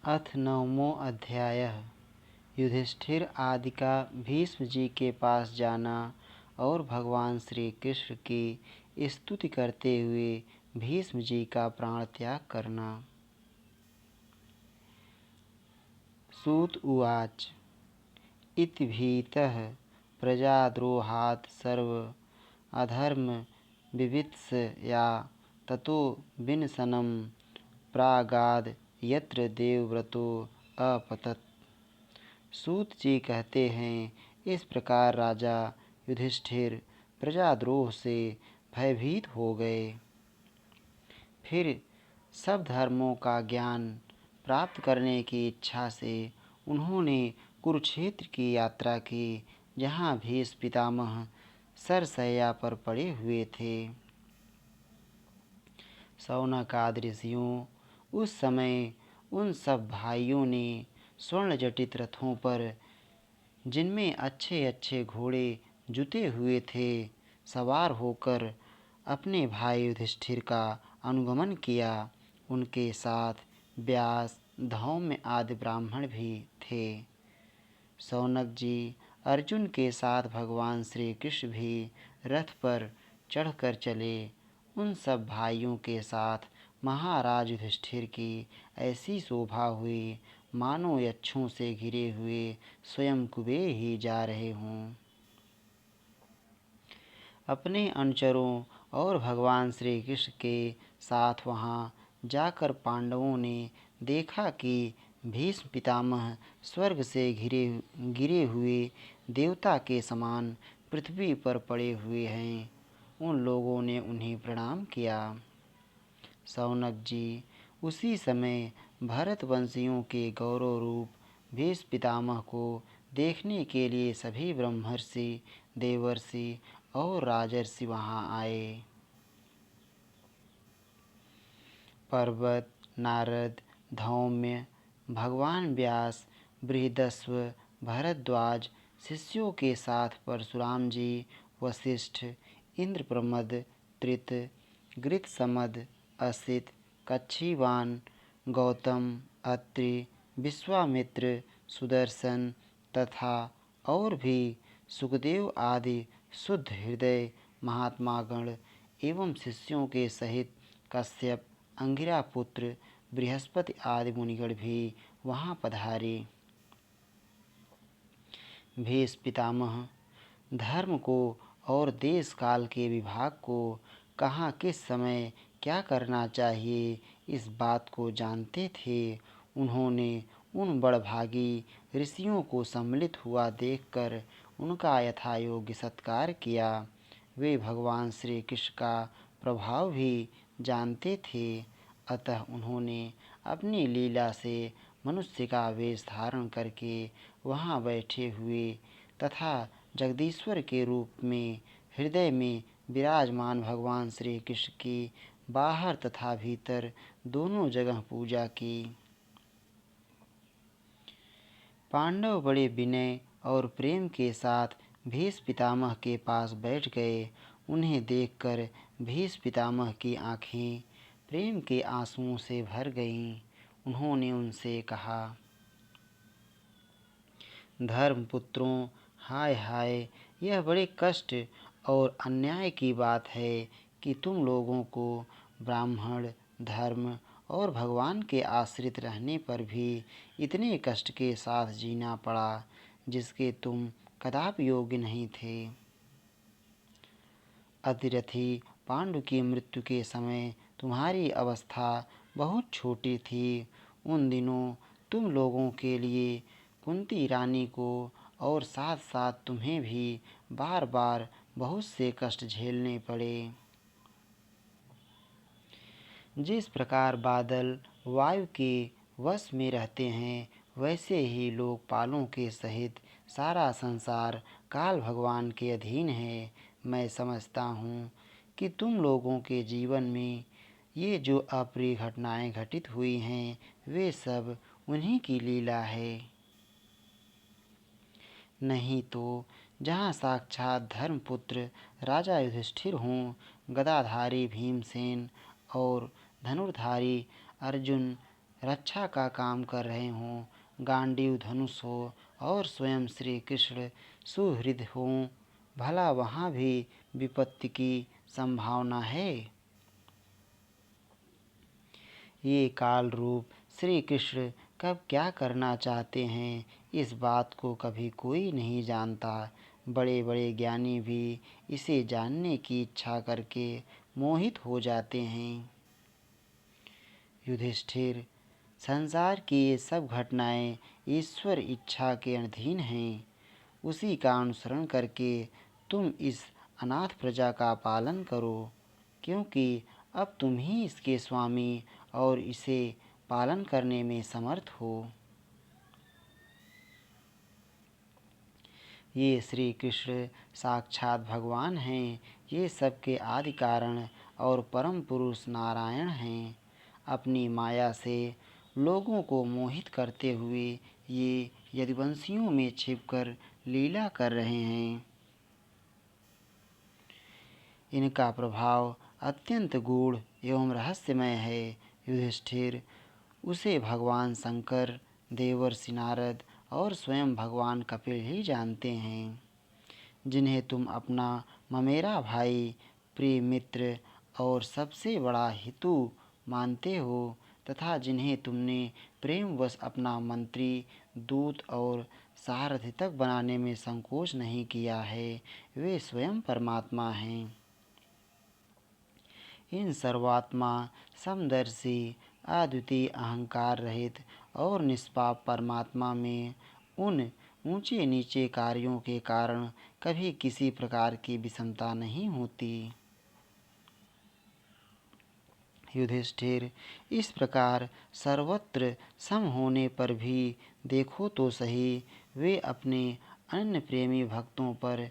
अथ नवमो अध्यायः युधिष्ठिर आदि का भीष्म जी के पास जाना और भगवान श्री कृष्ण की स्तुति करते हुए भीष्म जी का प्राण त्याग करना। सूत उवाच इति भीतः प्रजाद्रोहात् सर्व अधर्म विवित्सया ततो विनशनं प्रागाद यत्र देवव्रतो अपतत्। सूत जी कहते हैं, इस प्रकार राजा युधिष्ठिर प्रजाद्रोह से भयभीत हो गए। फिर सब धर्मों का ज्ञान प्राप्त करने की इच्छा से उन्होंने कुरुक्षेत्र की यात्रा की, जहाँ भीष्म पितामह सरसैया पर पड़े हुए थे। शौनक आदि ऋषियों उस समय उन सब भाइयों ने स्वर्ण जटित रथों पर, जिनमें अच्छे अच्छे घोड़े जुते हुए थे, सवार होकर अपने भाई युधिष्ठिर का अनुगमन किया। उनके साथ व्यास, धौम्य आदि ब्राह्मण भी थे। शौनक जी अर्जुन के साथ भगवान श्री कृष्ण भी रथ पर चढ़कर चले। उन सब भाइयों के साथ महाराज युधिष्ठिर की ऐसी शोभा हुई मानो यक्षों से घिरे हुए स्वयं कुबेर ही जा रहे हों। अपने अनुचरों और भगवान श्री कृष्ण के साथ वहाँ जाकर पांडवों ने देखा कि भीष्म पितामह स्वर्ग से गिरे हुए देवता के समान पृथ्वी पर पड़े हुए हैं। उन लोगों ने उन्हें प्रणाम किया। शौनक जी उसी समय भरतवंशियों के गौरव रूप भीष्म पितामह को देखने के लिए सभी ब्रह्मर्षि, देवर्षि और राजर्षि वहाँ आए। पर्वत, नारद, धौम्य, भगवान व्यास, बृहदस्व, भरद्वाज शिष्यों के साथ परशुराम जी, वशिष्ठ, इंद्रप्रमद, त्रित, गृत्समद, असित, कच्छिवान, गौतम, अत्रि, विश्वामित्र, सुदर्शन तथा और भी सुखदेव आदि शुद्ध हृदय महात्मागण एवं शिष्यों के सहित कश्यप, अंगिरा पुत्र बृहस्पति आदि मुनिगण भी वहाँ पधारे। भीष्म पितामह धर्म को और देश काल के विभाग को, कहाँ किस समय क्या करना चाहिए, इस बात को जानते थे। उन्होंने उन बड़भागी ऋषियों को सम्मिलित हुआ देखकर उनका यथायोग्य सत्कार किया। वे भगवान श्री कृष्ण का प्रभाव भी जानते थे, अतः उन्होंने अपनी लीला से मनुष्य का वेश धारण करके वहाँ बैठे हुए तथा जगदीश्वर के रूप में हृदय में विराजमान भगवान श्री कृष्ण की बाहर तथा भीतर दोनों जगह पूजा की। पांडव बड़े विनय और प्रेम के साथ भीष्म पितामह के पास बैठ गए। उन्हें देखकर भीष्म पितामह की आँखें प्रेम के आंसुओं से भर गईं। उन्होंने उनसे कहा, धर्मपुत्रों, हाय हाय, यह बड़े कष्ट और अन्याय की बात है कि तुम लोगों को ब्राह्मण, धर्म और भगवान के आश्रित रहने पर भी इतने कष्ट के साथ जीना पड़ा, जिसके तुम कदापि योग्य नहीं थे। अतिरथी पांडु की मृत्यु के समय तुम्हारी अवस्था बहुत छोटी थी। उन दिनों तुम लोगों के लिए कुंती रानी को और साथ साथ तुम्हें भी बार बार बहुत से कष्ट झेलने पड़े। जिस प्रकार बादल वायु के वश में रहते हैं, वैसे ही लोकपालों के सहित सारा संसार काल भगवान के अधीन है। मैं समझता हूँ कि तुम लोगों के जीवन में ये जो अप्रिय घटनाएं घटित हुई हैं, वे सब उन्हीं की लीला है। नहीं तो जहाँ साक्षात धर्मपुत्र राजा युधिष्ठिर हों, गदाधारी भीमसेन और धनुर्धारी अर्जुन रक्षा का काम कर रहे हों, गांडीव धनुष हो और स्वयं श्री कृष्ण सुहृद हों, भला वहाँ भी विपत्ति की संभावना है। ये काल रूप श्री कृष्ण कब क्या करना चाहते हैं, इस बात को कभी कोई नहीं जानता। बड़े बड़े ज्ञानी भी इसे जानने की इच्छा करके मोहित हो जाते हैं। युधिष्ठिर, संसार की ये सब घटनाएं ईश्वर इच्छा के अधीन हैं। उसी का अनुसरण करके तुम इस अनाथ प्रजा का पालन करो, क्योंकि अब तुम ही इसके स्वामी और इसे पालन करने में समर्थ हो। ये श्री कृष्ण साक्षात भगवान हैं। ये सबके आदि कारण और परम पुरुष नारायण हैं। अपनी माया से लोगों को मोहित करते हुए ये यदुवंशियों में छिपकर लीला कर रहे हैं। इनका प्रभाव अत्यंत गूढ़ एवं रहस्यमय है। युधिष्ठिर, उसे भगवान शंकर, देवर्षि नारद और स्वयं भगवान कपिल ही जानते हैं, जिन्हें तुम अपना ममेरा भाई, प्रिय मित्र और सबसे बड़ा हितु मानते हो, तथा जिन्हें तुमने प्रेमवश अपना मंत्री, दूत और सारथी तक बनाने में संकोच नहीं किया है, वे स्वयं परमात्मा हैं। इन सर्वात्मा, समदर्शी, अद्वितीय, अहंकार रहित और निष्पाप परमात्मा में उन ऊंचे नीचे कार्यों के कारण कभी किसी प्रकार की विषमता नहीं होती। युधिष्ठिर, इस प्रकार सर्वत्र सम होने पर भी देखो तो सही, वे अपने अन्य प्रेमी भक्तों पर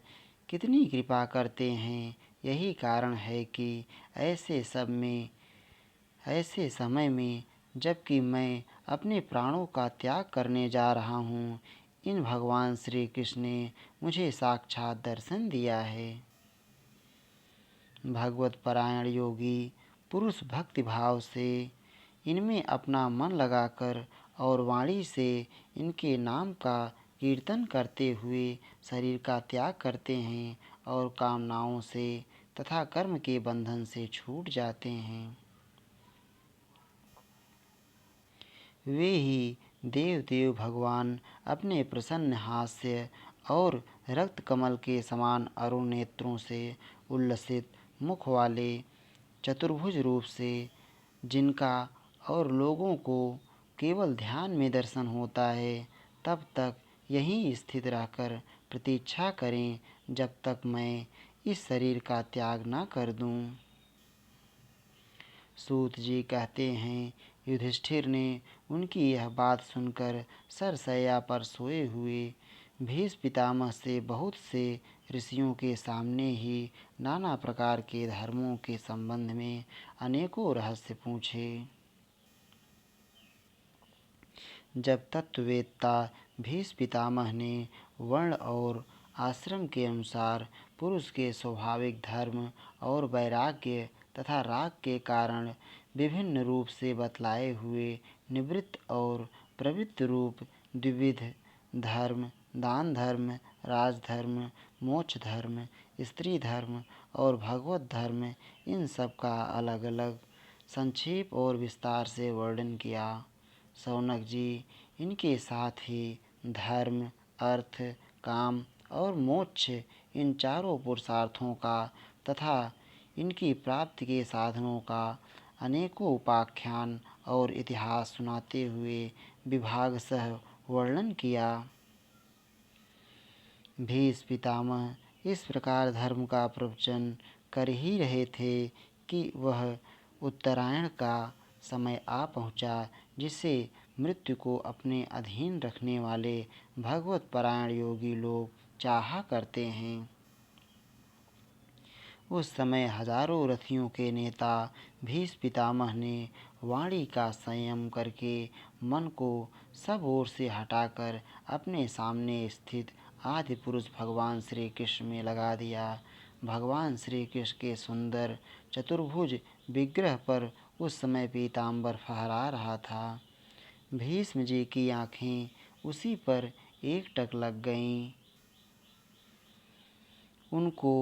कितनी कृपा करते हैं। यही कारण है कि ऐसे समय में, जबकि मैं अपने प्राणों का त्याग करने जा रहा हूँ, इन भगवान श्री कृष्ण ने मुझे साक्षात दर्शन दिया है। भगवत परायण योगी पुरुष भक्ति भाव से इनमें अपना मन लगाकर और वाणी से इनके नाम का कीर्तन करते हुए शरीर का त्याग करते हैं और कामनाओं से तथा कर्म के बंधन से छूट जाते हैं। वे ही देव भगवान अपने प्रसन्न हास्य और रक्त कमल के समान अरुण नेत्रों से उल्लसित मुख वाले चतुर्भुज रूप से, जिनका और लोगों को केवल ध्यान में दर्शन होता है, तब तक यहीं स्थित रहकर प्रतीक्षा करें जब तक मैं इस शरीर का त्याग न कर दूं। सूत जी कहते हैं, युधिष्ठिर ने उनकी यह बात सुनकर सरसैया पर सोए हुए भीष्म पितामह से बहुत से ऋषियों के सामने ही नाना प्रकार के धर्मों के संबंध में अनेकों रहस्य पूछे। जब तत्ववेत्ता भीष्म पितामह ने वर्ण और आश्रम के अनुसार पुरुष के स्वाभाविक धर्म और वैराग्य तथा राग के कारण विभिन्न रूप से बतलाए हुए निवृत्त और प्रवृत्त रूप द्विविध धर्म, दान धर्म, राजधर्म, मोक्ष धर्म, स्त्री धर्म और भगवत धर्म, इन सब का अलग अलग संक्षेप और विस्तार से वर्णन किया। शौनक जी इनके साथ ही धर्म, अर्थ, काम और मोक्ष, इन चारों पुरुषार्थों का तथा इनकी प्राप्ति के साधनों का अनेकों उपाख्यान और इतिहास सुनाते हुए विभाग सह वर्णन किया। भीष्म पितामह इस प्रकार धर्म का प्रवचन कर ही रहे थे कि वह उत्तरायण का समय आ पहुँचा, जिसे मृत्यु को अपने अधीन रखने वाले भगवत परायण योगी लोग चाहा करते हैं। उस समय हजारों रथियों के नेता भीष्म पितामह ने वाणी का संयम करके मन को सब ओर से हटाकर अपने सामने स्थित आदि पुरुष भगवान श्री कृष्ण में लगा दिया। भगवान श्री कृष्ण के सुंदर चतुर्भुज विग्रह पर उस समय पीताम्बर फहरा रहा था। भीष्म जी की आंखें उसी पर एकटक लग गईं। उनको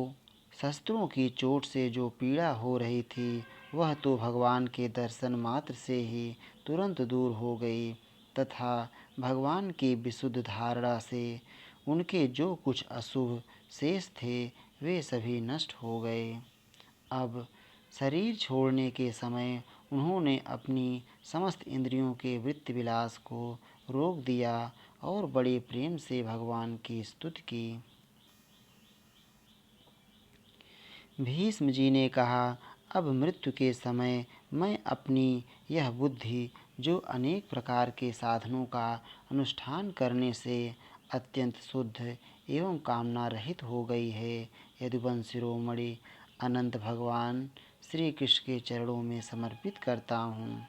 शस्त्रों की चोट से जो पीड़ा हो रही थी वह तो भगवान के दर्शन मात्र से ही तुरंत दूर हो गई तथा भगवान की विशुद्ध धारणा से उनके जो कुछ अशुभ शेष थे वे सभी नष्ट हो गए। अब शरीर छोड़ने के समय उन्होंने अपनी समस्त इंद्रियों के वृत्ति विलास को रोक दिया और बड़े प्रेम से भगवान की स्तुति की। भीष्म जी ने कहा, अब मृत्यु के समय मैं अपनी यह बुद्धि जो अनेक प्रकार के साधनों का अनुष्ठान करने से अत्यंत शुद्ध एवं कामना रहित हो गई है, यदुवंश शिरोमणि अनंत भगवान श्री कृष्ण के चरणों में समर्पित करता हूँ,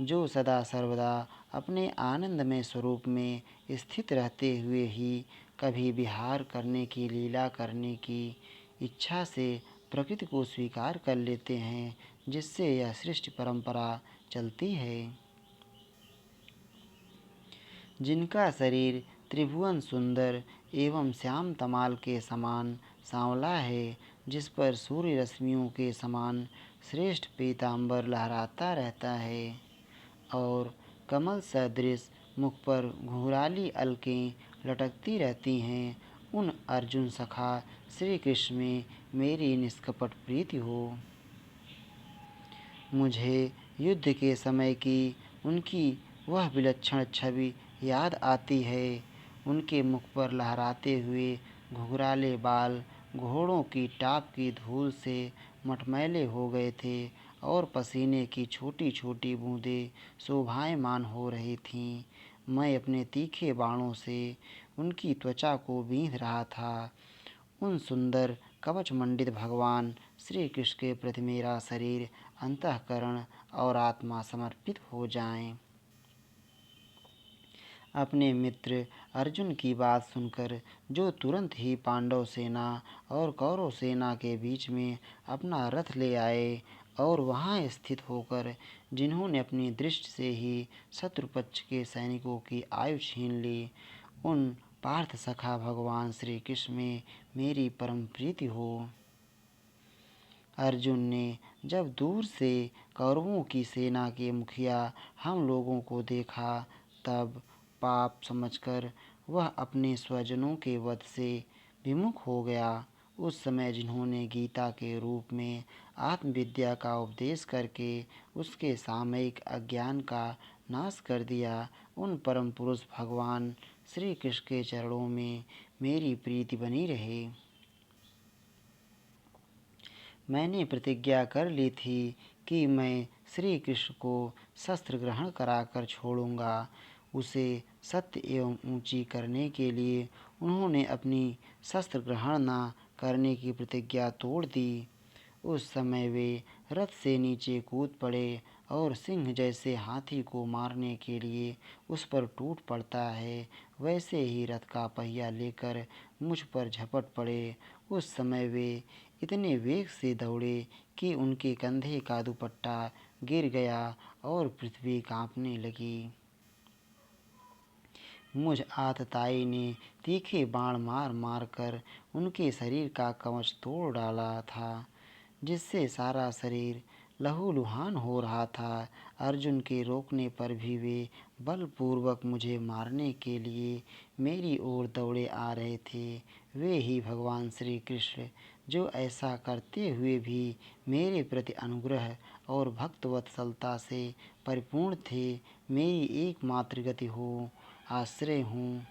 जो सदा सर्वदा अपने आनंदमय स्वरूप में स्थित रहते हुए ही कभी विहार करने की लीला करने की इच्छा से प्रकृति को स्वीकार कर लेते हैं, जिससे यह सृष्टि परंपरा चलती है। जिनका शरीर त्रिभुवन सुंदर एवं श्याम तमाल के समान सांवला है, जिस पर सूर्य रश्मियों के समान श्रेष्ठ पीताम्बर लहराता रहता है और कमल सदृश मुख पर घुंघराली अलकें लटकती रहती हैं, उन अर्जुन सखा श्री कृष्ण में मेरी निष्कपट प्रीति हो। मुझे युद्ध के समय की उनकी वह विलक्षण छवि याद आती है। उनके मुख पर लहराते हुए घुंघराले बाल घोड़ों की टाप की धूल से मटमैले हो गए थे और पसीने की छोटी छोटी बूंदें शोभायमान हो रही थीं। मैं अपने तीखे बाणों से उनकी त्वचा को बींध रहा था। उन सुंदर कवच मंडित भगवान श्री कृष्ण के प्रति मेरा शरीर, अंतःकरण और आत्मा समर्पित हो जाएं। अपने मित्र अर्जुन की बात सुनकर जो तुरंत ही पांडव सेना और कौरव सेना के बीच में अपना रथ ले आए और वहां स्थित होकर जिन्होंने अपनी दृष्टि से ही शत्रु पक्ष के सैनिकों की आयु छीन ली, उन पार्थ सखा भगवान श्री कृष्ण में मेरी परम प्रीति हो। अर्जुन ने जब दूर से कौरवों की सेना के मुखिया हम लोगों को देखा, तब पाप समझकर वह अपने स्वजनों के वध से विमुख हो गया। उस समय जिन्होंने गीता के रूप में आत्मविद्या का उपदेश करके उसके सामयिक अज्ञान का नाश कर दिया, उन परम पुरुष भगवान श्री कृष्ण के चरणों में मेरी प्रीति बनी रहे। मैंने प्रतिज्ञा कर ली थी कि मैं श्री कृष्ण को शस्त्र ग्रहण कराकर छोड़ूंगा। उसे सत्य एवं ऊंची करने के लिए उन्होंने अपनी शस्त्र ग्रहण न करने की प्रतिज्ञा तोड़ दी। उस समय वे रथ से नीचे कूद पड़े और सिंह जैसे हाथी को मारने के लिए उस पर टूट पड़ता है, वैसे ही रथ का पहिया लेकर मुझ पर झपट पड़े। उस समय वे इतने वेग से दौड़े कि उनके कंधे का दुपट्टा गिर गया और पृथ्वी कांपने लगी। मुझ आतताई ने तीखे बाण मार मार कर उनके शरीर का कवच तोड़ डाला था, जिससे सारा शरीर लहूलुहान हो रहा था। अर्जुन के रोकने पर भी वे बलपूर्वक मुझे मारने के लिए मेरी ओर दौड़े आ रहे थे। वे ही भगवान श्री कृष्ण जो ऐसा करते हुए भी मेरे प्रति अनुग्रह और भक्तवत्सलता से परिपूर्ण थे, मेरी एकमात्र गति हो, आश्रय हूँ।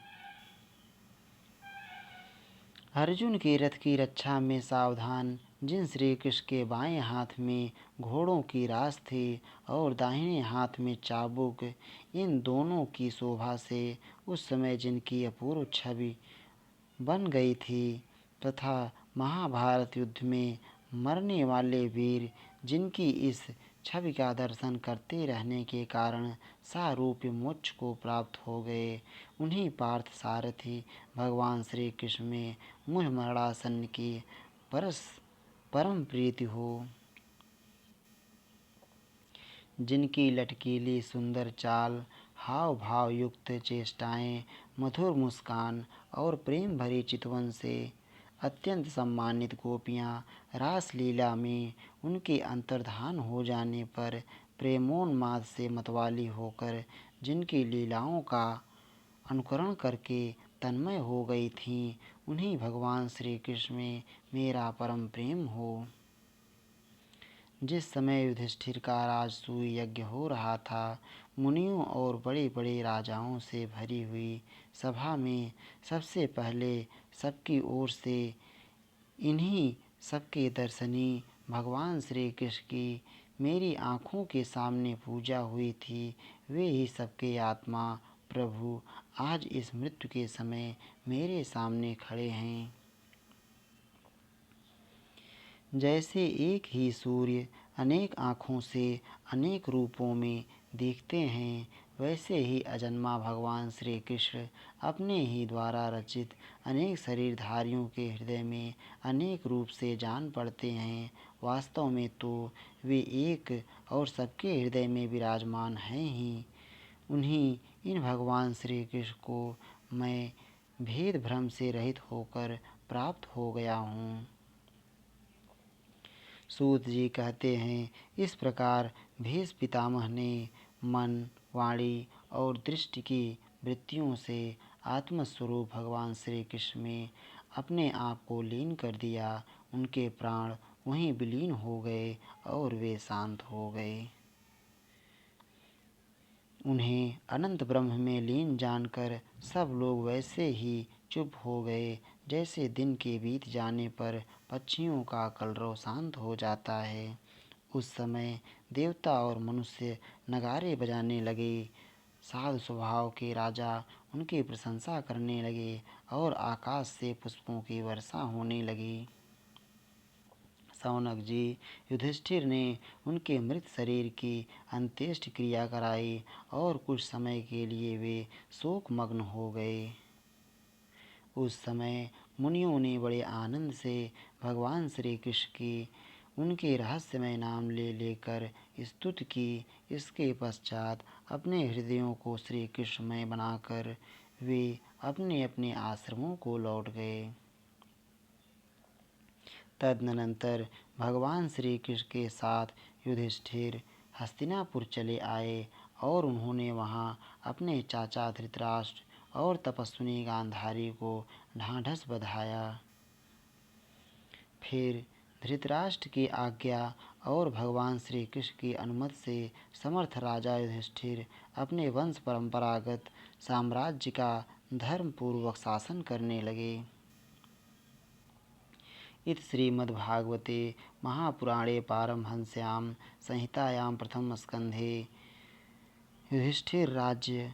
अर्जुन के रथ की रक्षा में सावधान जिन श्री कृष्ण के बाएं हाथ में घोड़ों की रास थी और दाहिने हाथ में चाबुक, इन दोनों की शोभा से उस समय जिनकी अपूर्व छवि बन गई थी तथा महाभारत युद्ध में मरने वाले वीर जिनकी इस छवि का दर्शन करते रहने के कारण सारूप्य मोक्ष को प्राप्त हो गए, उन्हीं पार्थ सारथी भगवान श्री कृष्ण में मुझ मरणासन्न की परम प्रीति हो। जिनकी लटकीली सुंदर चाल, हाव भाव युक्त चेष्टाएं, मधुर मुस्कान और प्रेम भरी चितवन से अत्यंत सम्मानित गोपियाँ रासलीला में उनके अंतर्धान हो जाने पर प्रेमोन्माद से मतवाली होकर जिनकी लीलाओं का अनुकरण करके तन्मय हो गई थीं, उन्हीं भगवान श्री कृष्ण में मेरा परम प्रेम हो। जिस समय युधिष्ठिर का राजसूय यज्ञ हो रहा था, मुनियों और बड़े बड़े राजाओं से भरी हुई सभा में सबसे पहले सबकी ओर से इन्हीं सबके दर्शनी भगवान श्री कृष्ण की मेरी आँखों के सामने पूजा हुई थी। वे ही सबके आत्मा प्रभु आज इस मृत्यु के समय मेरे सामने खड़े हैं। जैसे एक ही सूर्य अनेक आँखों से अनेक रूपों में देखते हैं, वैसे ही अजन्मा भगवान श्री कृष्ण अपने ही द्वारा रचित अनेक शरीरधारियों के हृदय में अनेक रूप से जान पड़ते हैं। वास्तव में तो वे एक और सबके हृदय में विराजमान हैं ही। उन्हीं इन भगवान श्री कृष्ण को मैं भेद भ्रम से रहित होकर प्राप्त हो गया हूँ। सूत जी कहते हैं, इस प्रकार भीष्म पितामह ने मन, वाणी और दृष्टि की वृत्तियों से आत्मस्वरूप भगवान श्री कृष्ण में अपने आप को लीन कर दिया। उनके प्राण वहीं विलीन हो गए और वे शांत हो गए। उन्हें अनंत ब्रह्म में लीन जानकर सब लोग वैसे ही चुप हो गए, जैसे दिन के बीत जाने पर पक्षियों का कलरव शांत हो जाता है। उस समय देवता और मनुष्य नगारे बजाने लगे। साधु स्वभाव के राजा उनकी प्रशंसा करने लगे और आकाश से पुष्पों की वर्षा होने लगी। शौनक जी, युधिष्ठिर ने उनके मृत शरीर की अंत्येष्टि क्रिया कराई और कुछ समय के लिए वे शोकमग्न हो गए। उस समय मुनियों ने बड़े आनंद से भगवान श्री कृष्ण की उनके रहस्यमय नाम ले लेकर स्तुति की। इसके पश्चात अपने हृदयों को श्री कृष्णमय बनाकर वे अपने अपने आश्रमों को लौट गए। तदनंतर भगवान श्री कृष्ण के साथ युधिष्ठिर हस्तिनापुर चले आए और उन्होंने वहाँ अपने चाचा धृतराष्ट्र और तपस्विनी गांधारी को ढांढस बंधाया। फिर धृतराष्ट्र की आज्ञा और भगवान श्री कृष्ण की अनुमति से समर्थ राजा युधिष्ठिर अपने वंश परंपरागत साम्राज्य का धर्मपूर्वक शासन करने लगे। इति श्रीमद्भागवते महापुराणे पारमहंस्यां संहितायां प्रथमस्कन्धे युधिष्ठिरराज्य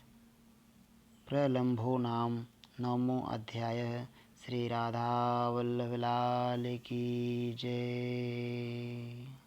प्रलम्भो नाम 9वां अध्यायः। श्री राधा वल्लभ लाल की जय।